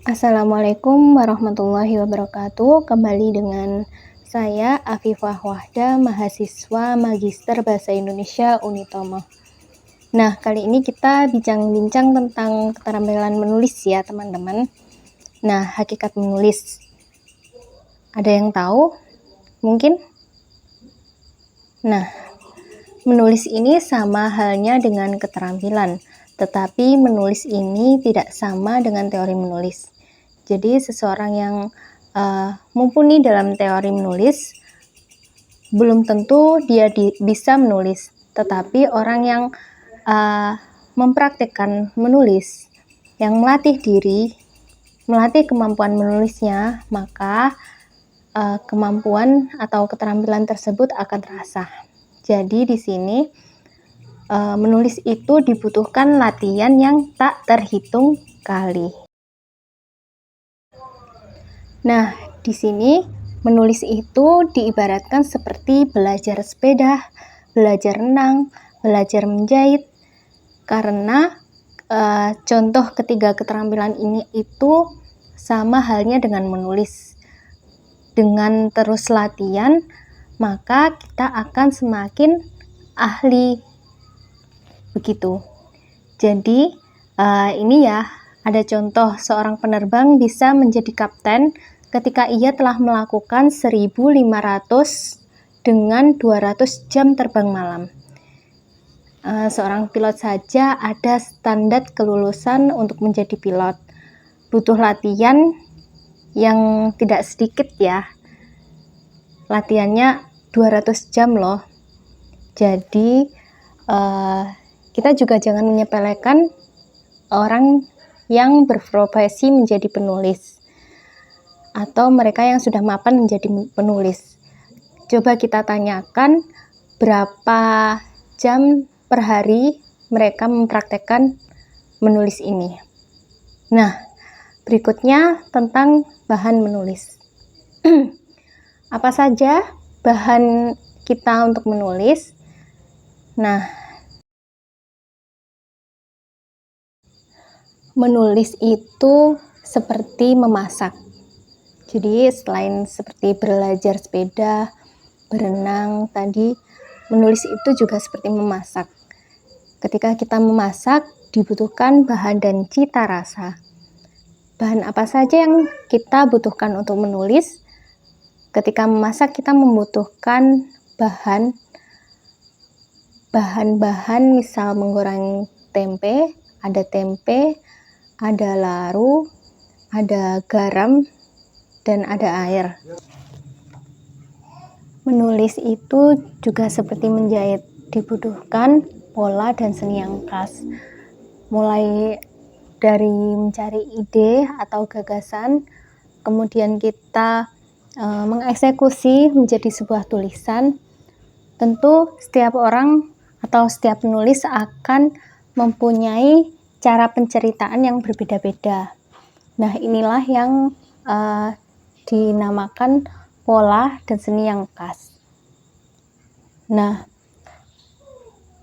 Assalamualaikum warahmatullahi wabarakatuh. Kembali dengan saya Afifah Wahda, mahasiswa Magister Bahasa Indonesia Unitomo. Nah, kali ini kita bincang-bincang tentang keterampilan menulis ya, teman-teman. Nah, hakikat menulis. Ada yang tahu? Mungkin? Nah, menulis ini sama halnya dengan keterampilan, tetapi menulis ini tidak sama dengan teori menulis. Jadi seseorang yang mumpuni dalam teori menulis belum tentu dia bisa menulis, tetapi orang yang mempraktikkan menulis, yang melatih diri, melatih kemampuan menulisnya, maka kemampuan atau keterampilan tersebut akan terasah. Jadi di sini menulis itu dibutuhkan latihan yang tak terhitung kali. Nah, di sini menulis itu diibaratkan seperti belajar sepeda, belajar renang, belajar menjahit. Karena contoh ketiga keterampilan ini itu sama halnya dengan menulis. Dengan terus latihan, maka kita akan semakin ahli. Begitu. Jadi, ini ya, ada contoh seorang penerbang bisa menjadi kapten ketika ia telah melakukan 1.500 dengan 200 jam terbang malam. Seorang pilot saja ada standar kelulusan untuk menjadi pilot. Butuh latihan yang tidak sedikit ya. Latihannya 200 jam loh. Jadi, kita juga jangan menyepelekan orang yang berprofesi menjadi penulis atau mereka yang sudah mapan menjadi penulis. Coba kita tanyakan berapa jam per hari mereka mempraktekkan menulis ini. Nah, berikutnya tentang bahan menulis. Apa saja bahan kita untuk menulis? Nah, menulis itu seperti memasak. Jadi selain seperti belajar sepeda, berenang tadi, menulis itu juga seperti memasak. Ketika kita memasak, dibutuhkan bahan dan cita rasa. Bahan apa saja yang kita butuhkan untuk menulis? Ketika memasak kita membutuhkan bahan-bahan misal menggoreng tempe, ada laru, ada garam, dan ada air. Menulis itu juga seperti menjahit, dibutuhkan pola dan seni yang khas. Mulai dari mencari ide atau gagasan, kemudian kita mengeksekusi menjadi sebuah tulisan. Tentu setiap orang atau setiap penulis akan mempunyai cara penceritaan yang berbeda-beda. Nah, inilah yang dinamakan pola dan seni yang khas. Nah,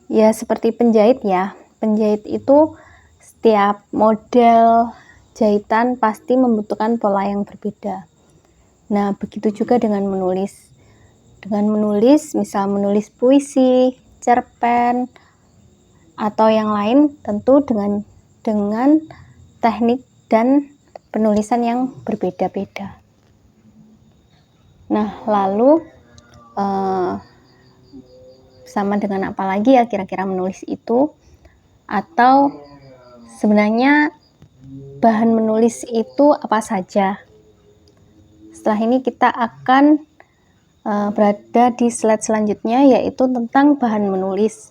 ya seperti penjahit ya. Penjahit itu setiap model jahitan pasti membutuhkan pola yang berbeda. Nah, begitu juga dengan menulis. Dengan menulis, misal menulis puisi, cerpen, atau yang lain, tentu dengan teknik dan penulisan yang berbeda-beda. Nah, lalu sama dengan apa lagi ya kira-kira menulis itu? Atau sebenarnya bahan menulis itu apa saja? Setelah ini kita akan berada di slide selanjutnya, yaitu tentang bahan menulis.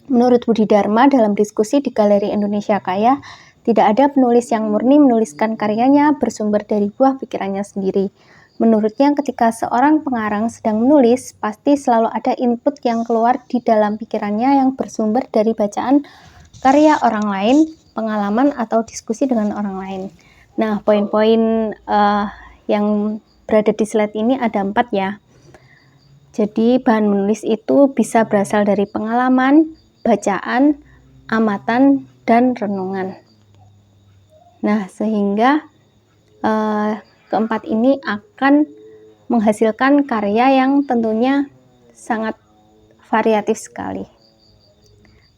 Menurut Budi Dharma dalam diskusi di Galeri Indonesia Kaya, tidak ada penulis yang murni menuliskan karyanya bersumber dari buah pikirannya sendiri. Menurutnya, ketika seorang pengarang sedang menulis, pasti selalu ada input yang keluar di dalam pikirannya yang bersumber dari bacaan karya orang lain, pengalaman, atau diskusi dengan orang lain. Nah, poin-poin yang berada di slide ini ada 4 ya. Jadi, bahan menulis itu bisa berasal dari pengalaman, bacaan, amatan, dan renungan. Nah, sehingga keempat ini akan menghasilkan karya yang tentunya sangat variatif sekali.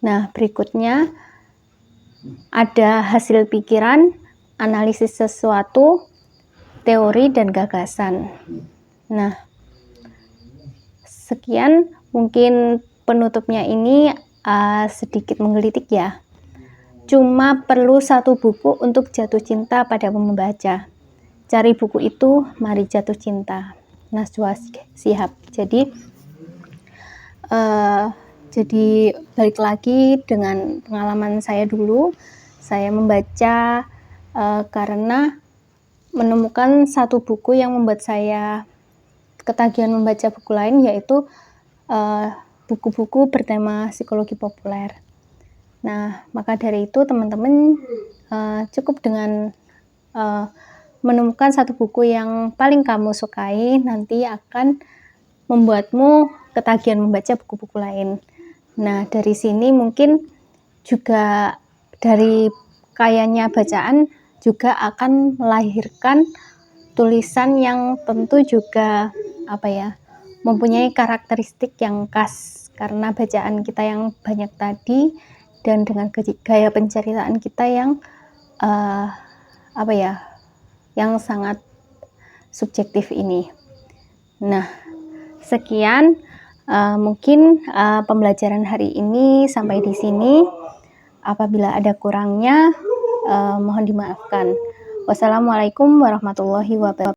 Nah, berikutnya ada hasil pikiran, analisis sesuatu, teori, dan gagasan. Nah, sekian mungkin penutupnya ini sedikit menggelitik ya. Cuma perlu satu buku untuk jatuh cinta pada membaca. Cari buku itu, mari jatuh cinta. Najwa Shihab. Jadi balik lagi dengan pengalaman saya dulu, saya membaca karena menemukan satu buku yang membuat saya ketagihan membaca buku lain, yaitu buku-buku bertema psikologi populer. Nah, maka dari itu teman-teman cukup dengan menemukan satu buku yang paling kamu sukai, nanti akan membuatmu ketagihan membaca buku-buku lain. Nah, dari sini mungkin juga dari kayanya bacaan juga akan melahirkan tulisan yang tentu juga mempunyai karakteristik yang khas, karena bacaan kita yang banyak tadi dan dengan gaya penceritaan kita yang yang sangat subjektif ini. Nah, sekian mungkin pembelajaran hari ini sampai di sini. Apabila ada kurangnya mohon dimaafkan. Wassalamualaikum warahmatullahi wabarakatuh.